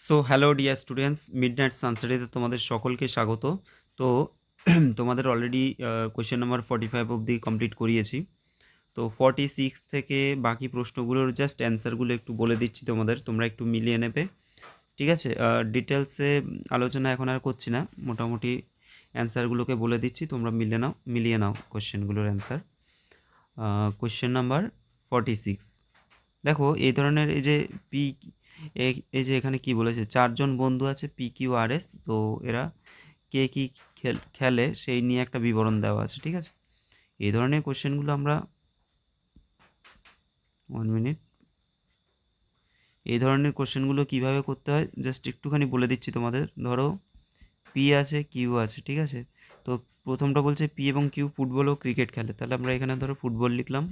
So hello dear students, midnight সানসেটে তোমাদের সকলকে স্বাগত। তো তোমাদের অলরেডি কোয়েশ্চেন নাম্বার 45 অবধি কমপ্লিট করিয়েছি। তো 46 থেকে বাকি প্রশ্নগুলোর জাস্ট অ্যান্সারগুলো একটু বলে দিচ্ছি তোমাদের, তোমরা একটু মিলিয়ে নেবে। ঠিক আছে? ডিটেলসে আলোচনা এখন আর করছি না, মোটামুটি অ্যান্সারগুলোকে বলে দিচ্ছি, তোমরা মিলিয়ে নাও কোয়েশ্চেনগুলোর অ্যান্সার। কোয়েশ্চেন নাম্বার 46, দেখো এই ধরনের এই যে পি, এই যে এখানে কি বলেছে, চারজন বন্ধু আছে পি কিউ আর এস, তো এরা কে কি খেলে সেই নিয়ে একটা বিবরণ দেওয়া আছে। ঠিক আছে, এই ধরনের কোশ্চেনগুলো আমরা 1 মিনিট, এই ধরনের কোশ্চেনগুলো কিভাবে করতে হয় জাস্ট একটুখানি বলে দিচ্ছি তোমাদের। ধরো পি আছে, কিউ আছে, ঠিক আছে। তো প্রথমটা বলছে পি এবং কিউ ফুটবল ও ক্রিকেট খেলে, তাহলে আমরা এখানে ধরো ফুটবল লিখলাম,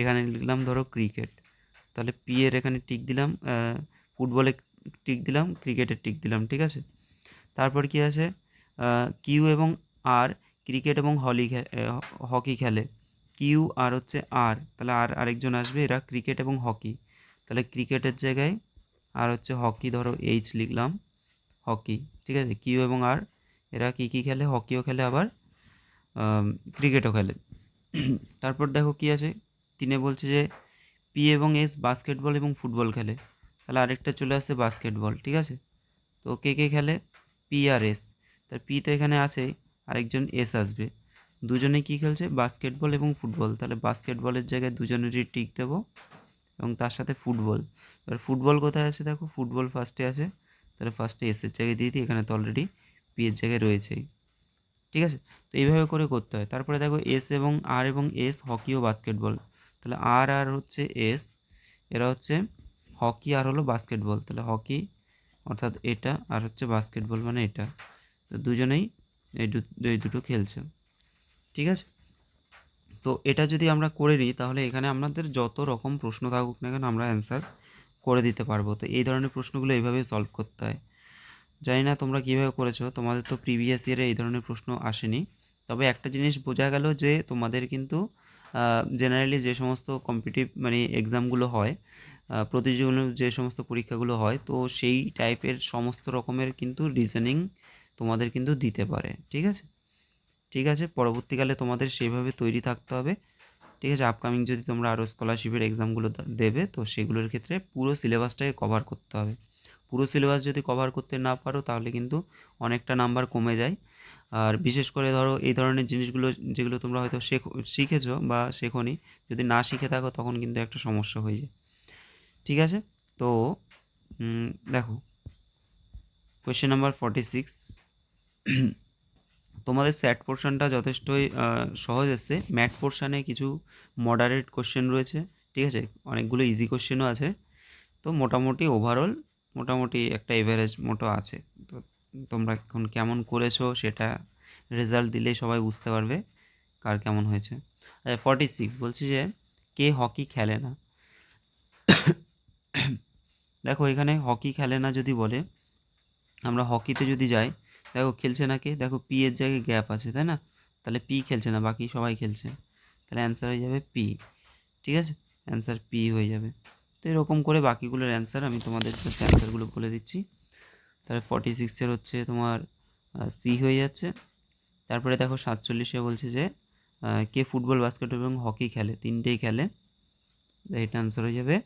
এখানে লিখলাম ধরো ক্রিকেট, তাহলে পি এর এখানে টিক দিলাম, ফুটবলে টিক দিলাম, ক্রিকেটের টিক দিলাম। ঠিক আছে, তারপর কি আছে, কিউ এবং আর ক্রিকেট এবং হকি খেলে। কিউ আর হচ্ছে আর, তাহলে আর আরেকজন আসবে, এরা ক্রিকেট এবং হকি, তাহলে ক্রিকেটের জায়গায় আর হচ্ছে হকি, ধরো এইচ লিখলাম, হকি। ঠিক আছে, কিউ এবং আর এরা কী কী খেলে, হকিও খেলে আবার ক্রিকেটও খেলে। তারপর দেখো কি আছে, তিনে বলছে যে পি এবং এস বাস্কেটবল এবং ফুটবল খেলে, তাহলে আরেকটা চলে আসছে বাস্কেটবল। ঠিক আছে, তো কে কে খেলে, পি আর এস, তার পি তো এখানে আছেই, আরেকজন এস আসবে, দুজনে কি খেলছে, বাস্কেটবল এবং ফুটবল, তাহলে বাস্কেটবলের জায়গায় দুজনেরই টিক দেবো এবং তার সাথে ফুটবল। এবার ফুটবল কোথায় আছে, দেখো ফুটবল ফার্স্টে আছে, তাহলে ফার্স্টে এসের জায়গায় দিয়ে দিই, এখানে তো অলরেডি পি এর জায়গায় রয়েছেই। ঠিক আছে, তো এইভাবে করে করতে হয়। তারপরে দেখো এস এবং এস হকি ও বাস্কেটবল, তাহলে আর আর হচ্ছে এস, এরা হচ্ছে হকি আর হলো বাস্কেটবল, তাহলে হকি অর্থাৎ এটা, আর হচ্ছে বাস্কেটবল মানে এটা, তো দুজনেই এই দুটো খেলছে। ঠিক আছে, তো এটা যদি আমরা করে নিই তাহলে এখানে আমাদের যত রকম প্রশ্ন থাকুক না কেন আমরা অ্যান্সার করে দিতে পারবো। তো এই ধরনের প্রশ্নগুলো এইভাবেই সলভ করতে হয়। জানি না তোমরা কীভাবে করেছো, তোমাদের তো প্রিভিয়াস ইয়ারে এই ধরনের প্রশ্ন আসেনি, তবে একটা জিনিস বোঝা গেল যে তোমাদের কিন্তু জেনারেলি যে সমস্ত কম্পিটিটিভ মানে এক্সামগুলো হয়, প্রতিযোগিতামূলক যে সমস্ত পরীক্ষাগুলো হয়, তো সেই টাইপের সমস্ত রকমের কিন্তু রিজনিং তোমাদের কিন্তু দিতে পারে। ঠিক আছে, ঠিক আছে, পরবর্তীকালে তোমাদের সেইভাবে তৈরি থাকতে হবে। ঠিক আছে, আপকামিং যদি তোমরা আরও স্কলারশিপের এক্সামগুলো দেবে, তো সেগুলোর ক্ষেত্রে পুরো সিলেবাসটাকে কভার করতে হবে। পুরো সিলেবাস যদি কভার করতে না পারো তাহলে কিন্তু অনেকটা নাম্বার কমে যায়। আর বিশেষ করে ধরো এই ধরনের জিনিসগুলো যেগুলো তোমরা হয়তো শিখেছো বা শেখোনি, যদি না শিখে থাকো তখন কিন্তু একটা সমস্যা হয়ে যায়। ঠিক আছে, তো দেখো কোয়েশ্চেন নাম্বার 46, তোমাদের স্যাট পোর্শনটা যথেষ্টই সহজ এসছে, ম্যাথ পোর্শানে কিছু মডারেট কোশ্চেন রয়েছে। ঠিক আছে, অনেকগুলো ইজি কোশ্চেনও আছে, তো মোটামুটি ওভারঅল মোটামুটি একটা এভারেজ মতো আছে। তো তোমরা এখন কেমন করেছো সেটা রেজাল্ট দিলেই সবাই বুঝতে পারবে কার কেমন হয়েছে। 46 বলছি যে কে হকি খেলে না। দেখো এখানে হকি খেলে না যদি বলে, আমরা হকিতে যদি যাই, দেখো খেলছে না কে, দেখো পি এর জায়গায় গ্যাপ আছে, তাই না, তাহলে পি খেলছে না, বাকি সবাই খেলছে, তাহলে অ্যান্সার হয়ে যাবে পি। ঠিক আছে, অ্যান্সার পি হয়ে যাবে। তো এরকম করে বাকিগুলোর অ্যান্সার আমি তোমাদের জাস্ট অ্যান্সারগুলো বলে দিচ্ছি। তাহলে 46-এর হচ্ছে তোমার সি হয়ে যাচ্ছে। তারপরে দেখো 47-এ বলছে যে কে ফুটবল, বাস্কেটবল এবং হকি খেলে, তিনটেই খেলে, এটা অ্যান্সার হয়ে যাবে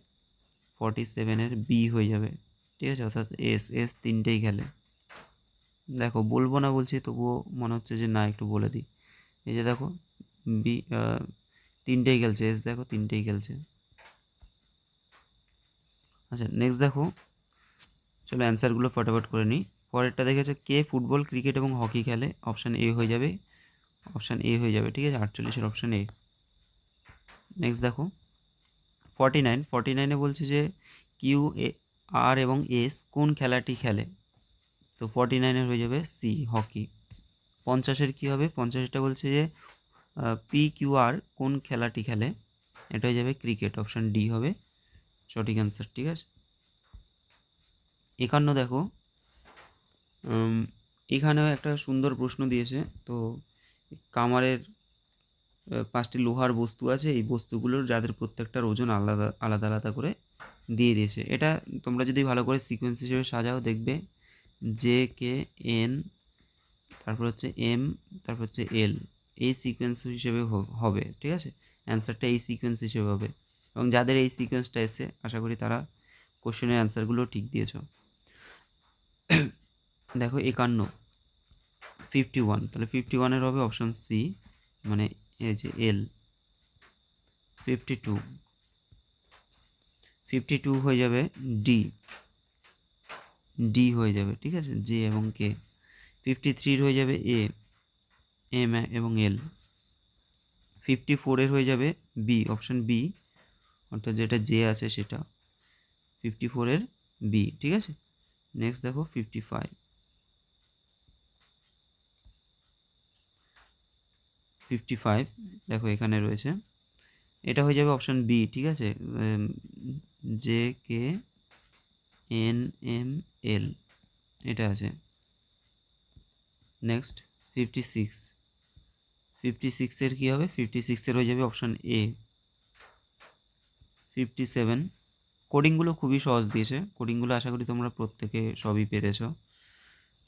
47-এর বি হয়ে যাবে। ঠিক আছে, অর্থাৎ এস এস তিনটেই খেলে। দেখো বলবো না বলছি, তবুও মনে হচ্ছে যে না একটু বলে দিই। এই যে দেখো বি তিনটেই খেলছে, এস দেখো তিনটেই খেলছে। আচ্ছা নেক্সট দেখো, চলো অ্যান্সারগুলো ফটাফট করে নিই। পরেরটা দেখেছে কে ফুটবল, ক্রিকেট এবং হকি খেলে, অপশান এ হয়ে যাবে, অপশান এ হয়ে যাবে। ঠিক আছে, 48-এর অপশান এ। নেক্সট দেখো 49-এ বলছে যে কিউ এ আর এবং এস কোন খেলাটি খেলে, তো 49-এর হয়ে যাবে সি হকি। 50-এর কী হবে, 50-এটা বলছে যে পি কিউ আর কোন খেলাটি খেলে, এটা হয়ে যাবে ক্রিকেট, অপশান ডি হবে সঠিক অ্যান্সার। ঠিক আছে, 51 দেখো, এখানেও একটা সুন্দর প্রশ্ন দিয়েছে। তো কামারের 5টি লোহার বস্তু আছে, এই বস্তুগুলোর যাদের প্রত্যেকটার ওজন আলাদা আলাদা আলাদা করে দিয়ে দিয়েছে। এটা তোমরা যদি ভালো করে সিকোয়েন্স হিসেবে সাজাও দেখবে জে কে এন, তারপর হচ্ছে এম, তারপর হচ্ছে এল, এই সিকোয়েন্স হিসেবে হবে, ঠিক আছে? অ্যান্সারটা এই সিকোয়েন্স হিসেবে হবে, এবং যাদের এই সিকোয়েন্সটা এসে আশা করি তারা কোশ্চেনের অ্যান্সারগুলো ঠিক দিয়েছ। দেখো 51, 51, তাহলে 51-এর হবে অপশান সি, মানে এই যে এল। 52, 52 হয়ে যাবে ডি, ডি হয়ে যাবে, ঠিক আছে, জে এবং কে। 53 হয়ে যাবে এ, এম এবং এল। 54-এর হয়ে যাবে বি, অপশান বি, অর্থাৎ যেটা জে আছে সেটা 54-এর বি, ঠিক আছে। নেক্সট দেখো 55, 55 দেখো এখানে রয়েছে, এটা হয়ে যাবে অপশান বি, ঠিক আছে, J K N M L, এটা আছে। নেক্সট 56, 56-এর কী হবে? 56-এর হয়ে যাবে অপশান এ। 57, কোডিংগুলো খুবই সহজ দিয়েছে, কোডিংগুলো আশা করি তোমরা প্রত্যেকে সবই পেরেছো,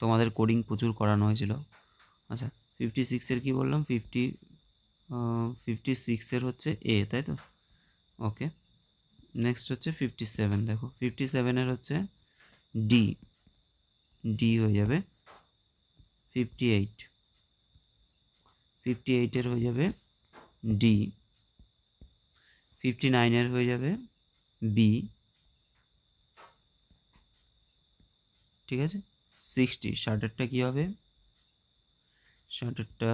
তোমাদের কোডিং প্রচুর করানো হয়েছিল। আচ্ছা 56-এর কী বললাম? 56-এর হচ্ছে এ, তাই তো? ওকে। নেক্সট হচ্ছে 57, দেখো 57-এর হচ্ছে ডি, ডি হয়ে যাবে। 58, 58-এর হয়ে যাবে ডি। 59-এর হয়ে যাবে বি, ঠিক আছে। 60, 60-এরটা কী হবে? 60-এরটা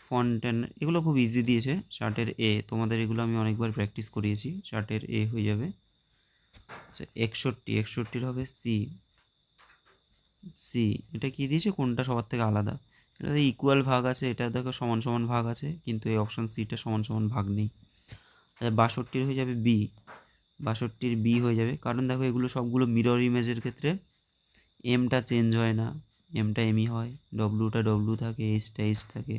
ফন্টেন, এগুলো খুব ইজি দিয়েছে। 60-এর এ, তোমাদের এগুলো আমি অনেকবার প্র্যাকটিস করিয়েছি। 60-এর এ হয়ে যাবে। আচ্ছা 61, 61-এর হবে সি, সি, এটা কী দিয়েছে? কোনটা সবার থেকে আলাদা? এটাতে ইকুয়াল ভাগ আছে, এটা দেখো সমান সমান ভাগ আছে, কিন্তু এই অপশান সিটা সমান সমান ভাগ নেই। 62-এর হয়ে যাবে বি, 62-এর বি হয়ে যাবে, কারণ দেখো এগুলো সবগুলো মিরর ইমেজের ক্ষেত্রে এমটা চেঞ্জ হয় না, এমটা এমই হয়, ডব্লুটা ডব্লু থাকে, এইচটা এইচ থাকে,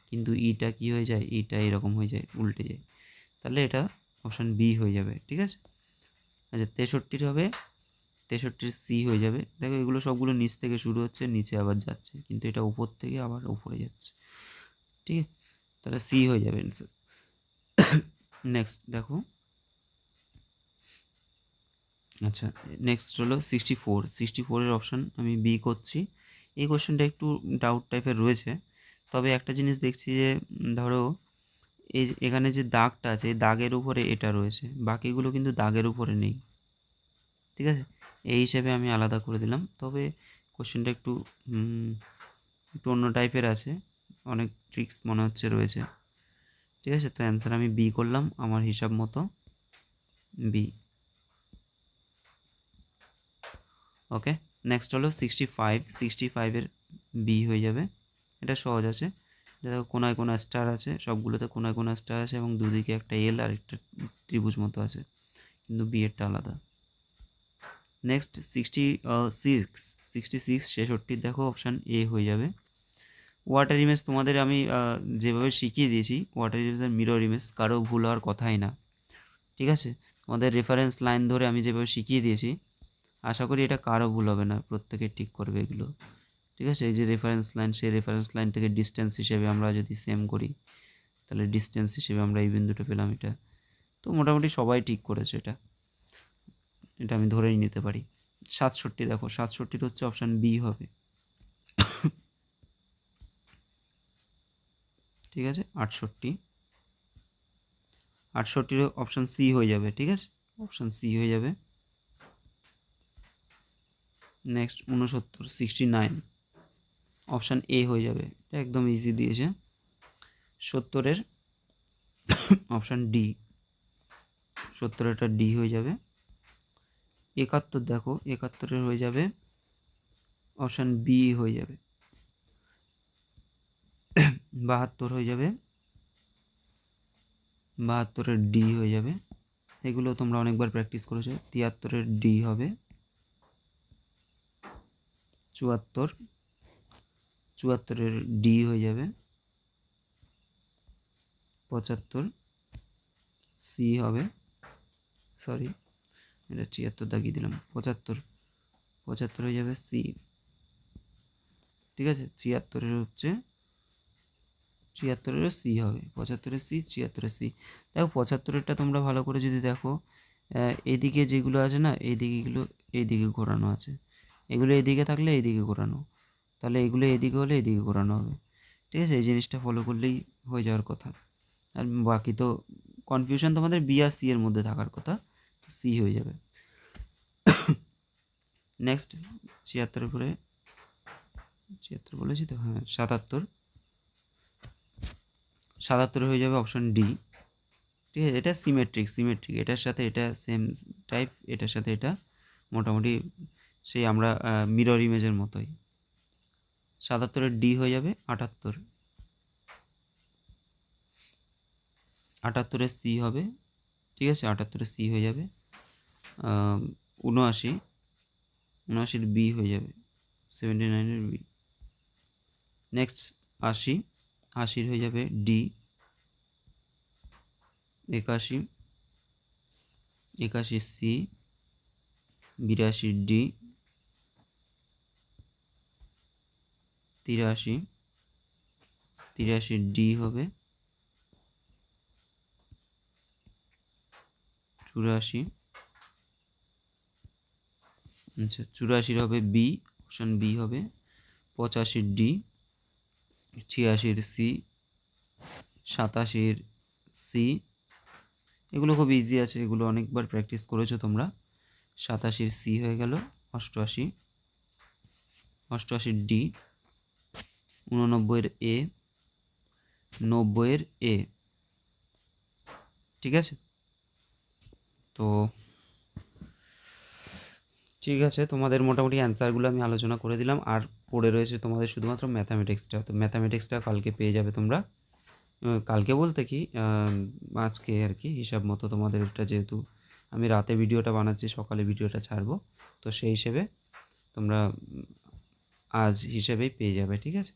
কিন্তু ইটা কী হয়ে যায়? ইটা এরকম হয়ে যায়, উল্টে যায়, তাহলে এটা অপশান বি হয়ে যাবে, ঠিক আছে। আচ্ছা 63-এর হবে, 63-এর সি হয়ে যাবে। দেখো এগুলো সবগুলো নিচ থেকে শুরু হচ্ছে, নিচে আবার যাচ্ছে, কিন্তু এটা উপর থেকে আবার উপরে যাচ্ছে, ঠিক আছে, তাহলে সি হয়ে যাবে অ্যান্সার। নেক্সট দেখো, আচ্ছা নেক্সট হলো 64, 64-এর অপশান আমি বি করছি। এই কোশ্চেনটা একটু ডাউট টাইপের রয়েছে, তবে একটা জিনিস দেখছি যে ধরো এই এখানে যে দাগটা আছে, এই দাগের উপরে এটা রয়েছে, বাকিগুলো কিন্তু দাগের উপরে নেই, ঠিক আছে, এই হিসেবে আমি আলাদা করে দিলাম। তবে কোশ্চেনটা একটু একটু অন্য টাইপের আছে, অনেক ট্রিক্স মনে হচ্ছে রয়েছে, ঠিক আছে। তো অ্যান্সার আমি বি করলাম আমার হিসাব মতো, বি। ওকে। নেক্সট হলো 65, 65-এর বি হয়ে যাবে, এটা সহজ আছে। দেখো কোনায় কোনায় স্টার আছে, সবগুলোতে কোনায় কোনায় স্টার আছে, এবং দুদিকে একটা এল আর একটা ত্রিভুজ মতো আছে, কিন্তু বি এরটা আলাদা। নেক্সট 66, 66, 66, দেখো অপশান এ হয়ে যাবে। ওয়াটার ইমেজ তোমাদের আমি যেভাবে শিখিয়ে দিয়েছি, ওয়াটার ইমেজ আর মিরর ইমেজ কারো ভুল হওয়ার কথাই না, ঠিক আছে। তোমাদের রেফারেন্স লাইন ধরে আমি যেভাবে শিখিয়ে দিয়েছি, আশা করি এটা কারো ভুল হবে না, প্রত্যেকে ঠিক করবে এগুলো, ঠিক আছে। এই যে রেফারেন্স লাইন, সেই রেফারেন্স লাইন থেকে ডিস্টেন্স হিসেবে আমরা যদি সেম করি, তাহলে ডিস্টেন্স হিসেবে আমরা এই বিন্দুটা পেলাম, এটা তো মোটামুটি সবাই ঠিক করেছে, এটা এটা আমি ধরেই নিতে পারি। 67, দেখো 67 হচ্ছে অপশান বি হবে, ঠিক আছে। 68, 68-এর অপশান সি হয়ে যাবে, ঠিক আছে, অপশান সি হয়ে যাবে। নেক্সট 69, 69, অপশান এ হয়ে যাবে, এটা একদম ইজি দিয়েছে। 70-এর অপশান ডি, 70-এটা ডি হয়ে যাবে। 71, দেখো 71-এর হয়ে যাবে অপশান বি হয়ে যাবে। 72 হয়ে যাবে, 72-এর ডি হয়ে যাবে, এগুলো তোমরা অনেকবার প্র্যাকটিস করেছো। 73-এর ডি হবে। 74, 74-এর ডি হয়ে যাবে। 75 সি হবে। সরি, এটা ৭৬ দাগিয়ে দিলাম, ৭৫, ৭৫ হয়ে যাবে সি, ঠিক আছে। ৭৬-এরও সি হবে, ৭৫-এর সি, ৭৬-এর সি। দেখো ৭৫-এরটা তোমরা ভালো করে যদি দেখো, এদিকে যেগুলো আছে না, এইদিকেগুলো এইদিকে ঘোরানো আছে, এগুলো এদিকে থাকলে এইদিকে ঘোরানো, তাহলে এগুলো এদিকে হলে এদিকে ঘোরানো হবে, ঠিক আছে। এই জিনিসটা ফলো করলেই হয়ে যাওয়ার কথা। আর বাকি তো কনফিউশন তোমাদের বি আর সি এর মধ্যে থাকার কথা, সি হয়ে যাবে। নেক্সট ৭৬ করে ৭৬ বলেছি তো, হ্যাঁ ৭৭, ৭৭ হয়ে যাবে অপশন ডি, ঠিক আছে। এটা সিমেট্রিক, এটার সাথে এটা সেম টাইপ, এটার সাথে এটা মোটামুটি সেই আমরা মিরর ইমেজের মতোই। ৭৭-এর ডি হয়ে যাবে ৭৮, ৭৮-এর সি হবে, ঠিক আছে। ৭৮-এর সি হয়ে যাবে ৭৯, ৭৯-এর বি হয়ে যাবে, 79-এর বি। নেক্সট ৮০, ৮০-এর হয়ে যাবে ডি, ৮১, ৮১ সি, ৮২ ডি, ৮৩, ৮৩ ডি হবে, ৮৪, আচ্ছা ৮৪ হবে বি, অপশান বি হবে, ৮৫ ডি, ৮৬ সি, ৮৭ সি। এগুলো খুব ইজি আছে, এগুলো অনেকবার প্র্যাকটিস করেছো তোমরা। ৮৭ সি হয়ে গেল, ৮৮, ৮৮ ডি, ৮৯-এর এ, ৯০-এর এ, ঠিক আছে। তো ঠিক আছে, তোমাদের মোটামুটি অ্যান্সারগুলো আমি আলোচনা করে দিলাম। আর পড়ে রয়েছে তোমাদের শুধুমাত্র ম্যাথামেটিক্সটা, তো ম্যাথামেটিক্সটা কালকে পেয়ে যাবে তোমরা। কালকে বলতে কি আজকে আর কি, হিসাব মতো তোমাদের এটা, যেহেতু আমি রাতে ভিডিওটা বানাচ্ছি, সকালে ভিডিওটা ছাড়বো, তো সেই হিসেবে তোমরা আজ হিসেবেই পেয়ে যাবে, ঠিক আছে।